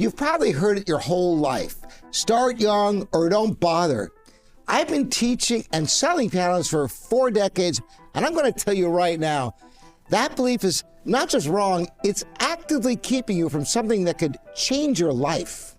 You've probably heard it your whole life. Start young or don't bother. I've been teaching and selling pianos for 4 decades, and I'm going to tell you right now, that belief is not just wrong, it's actively keeping you from something that could change your life.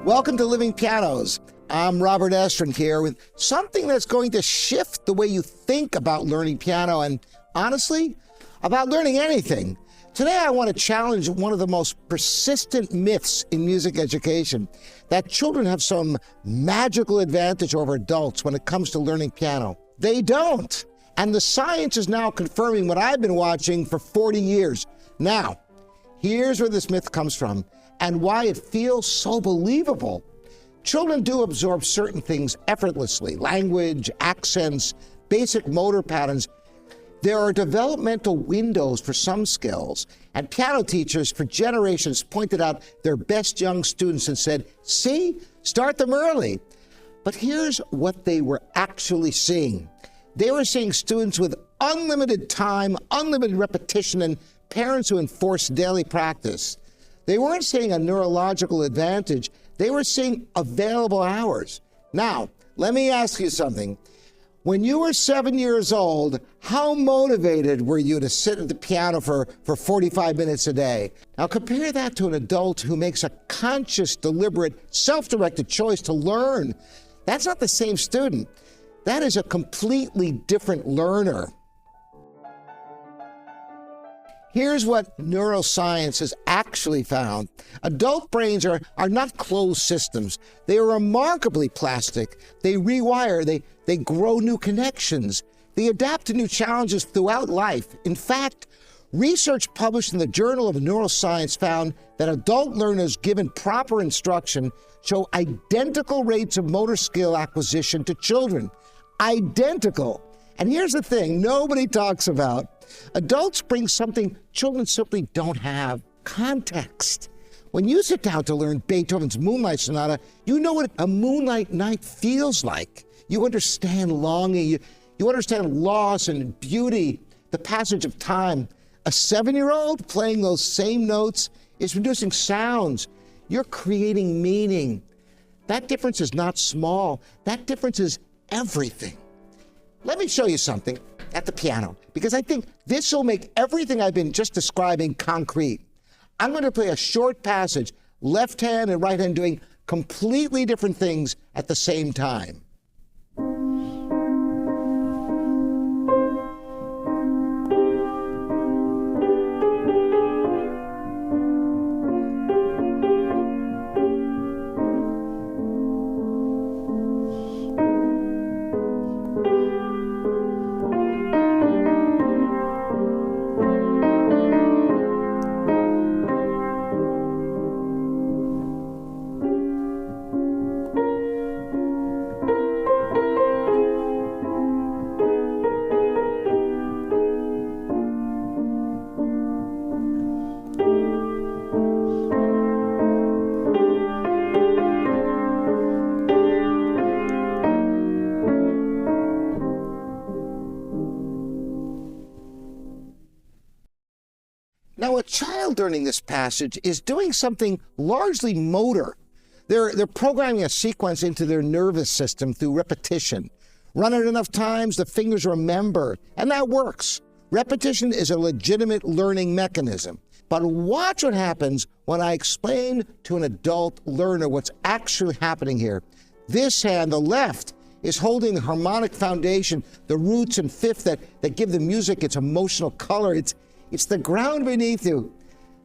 Welcome to Living Pianos. I'm Robert Estrin here with something that's going to shift the way you think about learning piano and, honestly, about learning anything. Today I want to challenge one of the most persistent myths in music education, that children have some magical advantage over adults when it comes to learning piano. They don't. And the science is now confirming what I've been watching for 40 years. Now, here's where this myth comes from and why it feels so believable. Children do absorb certain things effortlessly: language, accents, basic motor patterns. There are developmental windows for some skills, and piano teachers for generations pointed out their best young students and said, see, start them early. But here's what they were actually seeing. They were seeing students with unlimited time, unlimited repetition, and parents who enforced daily practice. They weren't seeing a neurological advantage. They were seeing available hours. Now, let me ask you something. When you were 7 years old, how motivated were you to sit at the piano for 45 minutes a day? Now compare that to an adult who makes a conscious, deliberate, self-directed choice to learn. That's not the same student. That is a completely different learner. Here's what neuroscience has actually found. Adult brains are not closed systems. They are remarkably plastic. They rewire, they grow new connections. They adapt to new challenges throughout life. In fact, research published in the Journal of Neuroscience found that adult learners given proper instruction show identical rates of motor skill acquisition to children. Identical. And here's the thing nobody talks about. Adults bring something children simply don't have: context. When you sit down to learn Beethoven's Moonlight Sonata, you know what a moonlight night feels like. You understand longing, you understand loss and beauty, the passage of time. A 7-year-old playing those same notes is producing sounds. You're creating meaning. That difference is not small. That difference is everything. Let me show you something at the piano, because I think this will make everything I've been just describing concrete. I'm going to play a short passage, left hand and right hand doing completely different things at the same time. Now, a child learning this passage is doing something largely motor. They're programming a sequence into their nervous system through repetition. Run it enough times, the fingers remember, and that works. Repetition is a legitimate learning mechanism. But watch what happens when I explain to an adult learner what's actually happening here. This hand, the left, is holding the harmonic foundation, the roots and fifth that give the music its emotional color. It's the ground beneath you.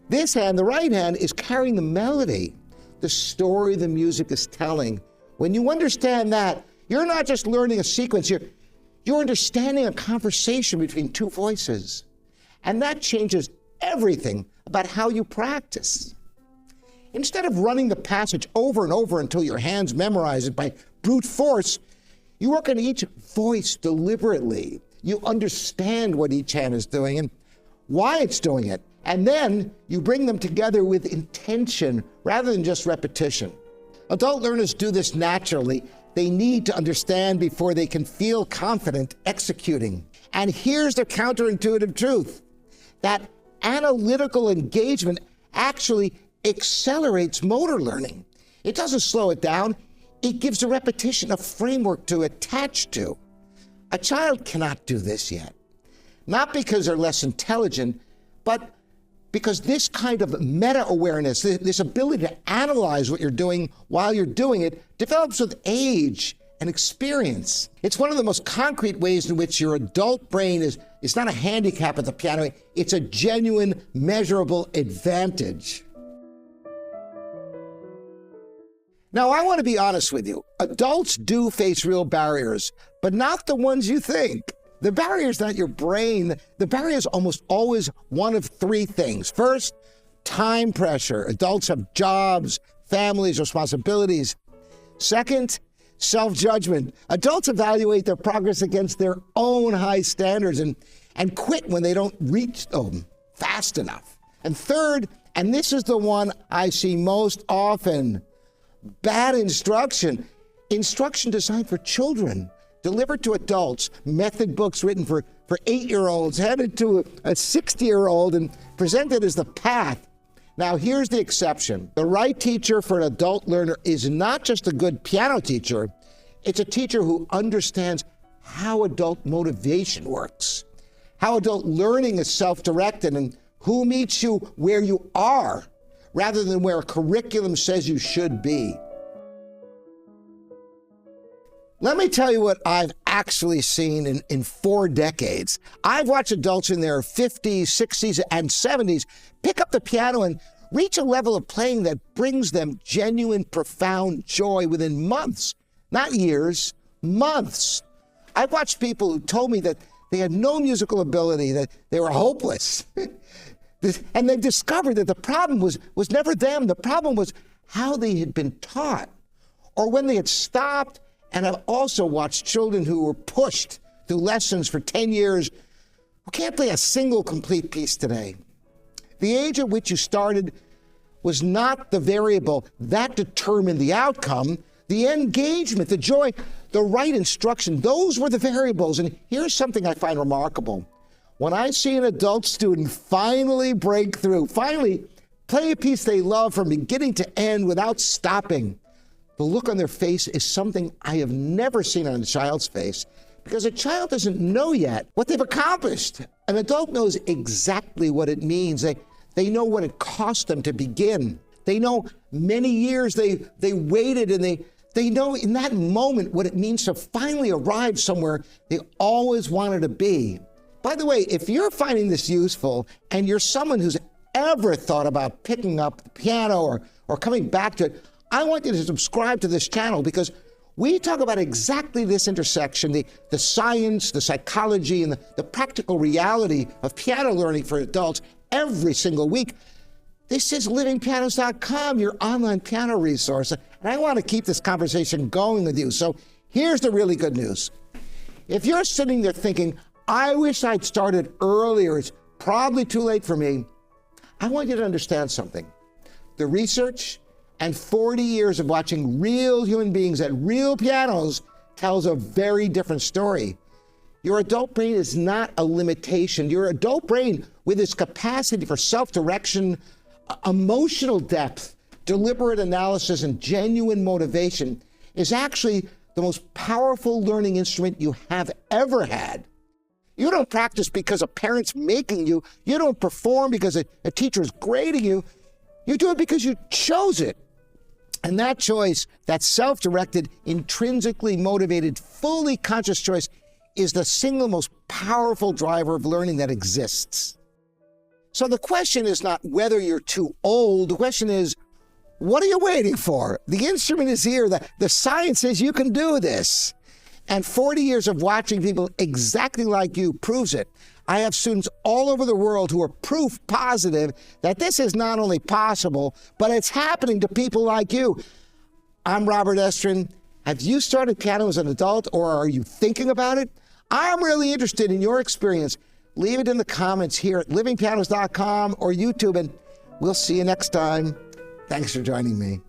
This hand, the right hand, is carrying the melody, the story the music is telling. When you understand that, you're not just learning a sequence, you're understanding a conversation between two voices. And that changes everything about how you practice. Instead of running the passage over and over until your hands memorize it by brute force, you work on each voice deliberately. You understand what each hand is doing and why it's doing it. And then you bring them together with intention rather than just repetition. Adult learners do this naturally. they need to understand before they can feel confident executing. And here's the counterintuitive truth, that analytical engagement actually accelerates motor learning. It doesn't slow it down. It gives the repetition a framework to attach to. A child cannot do this yet. Not because they're less intelligent, but because this kind of meta-awareness, this ability to analyze what you're doing while you're doing it, develops with age and experience. It's one of the most concrete ways in which your adult brain is not a handicap at the piano, it's a genuine, measurable advantage. Now, I want to be honest with you. Adults do face real barriers, but not the ones you think. The barrier is not your brain. The barrier is almost always one of three things. First, time pressure. Adults have jobs, families, responsibilities. Second, self-judgment. Adults evaluate their progress against their own high standards and quit when they don't reach them fast enough. And third, and this is the one I see most often, bad instruction. Instruction designed for children, delivered to adults, method books written for 8-year-olds, handed to a 60-year-old and presented as the path. Now, here's the exception. The right teacher for an adult learner is not just a good piano teacher, it's a teacher who understands how adult motivation works, how adult learning is self-directed, and who meets you where you are, rather than where a curriculum says you should be. Let me tell you what I've actually seen in 4 decades. I've watched adults in their 50s, 60s, and 70s pick up the piano and reach a level of playing that brings them genuine, profound joy within months, not years, months. I've watched people who told me that they had no musical ability, that they were hopeless. And they discovered that the problem was never them. The problem was how they had been taught, or when they had stopped. And I've also watched children who were pushed through lessons for 10 years who can't play a single complete piece today. The age at which you started was not the variable that determined the outcome. The engagement, the joy, the right instruction, those were the variables. And here's something I find remarkable. When I see an adult student finally break through, finally play a piece they love from beginning to end without stopping, the look on their face is something I have never seen on a child's face, because a child doesn't know yet what they've accomplished. An adult knows exactly what it means. They know what it cost them to begin. They know many years they waited, and they know in that moment what it means to finally arrive somewhere they always wanted to be. By the way, if you're finding this useful and you're someone who's ever thought about picking up the piano or coming back to it, I want you to subscribe to this channel, because we talk about exactly this intersection, the science, the psychology, and the practical reality of piano learning for adults every single week. This is livingpianos.com, your online piano resource. And I want to keep this conversation going with you. So here's the really good news. If you're sitting there thinking, I wish I'd started earlier, it's probably too late for me, I want you to understand something. The research and 40 years of watching real human beings at real pianos tells a very different story. Your adult brain is not a limitation. Your adult brain, with its capacity for self-direction, emotional depth, deliberate analysis, and genuine motivation, is actually the most powerful learning instrument you have ever had. You don't practice because a parent's making you. You don't perform because a teacher is grading you. You do it because you chose it. And that choice, that self-directed, intrinsically motivated, fully conscious choice, is the single most powerful driver of learning that exists. So the question is not whether you're too old. The question is, what are you waiting for? The instrument is here. The science says you can do this. And 40 years of watching people exactly like you proves it. I have students all over the world who are proof positive that this is not only possible, but it's happening to people like you. I'm Robert Estrin. Have you started piano as an adult, or are you thinking about it? I'm really interested in your experience. Leave it in the comments here at livingpianos.com or YouTube, and we'll see you next time. Thanks for joining me.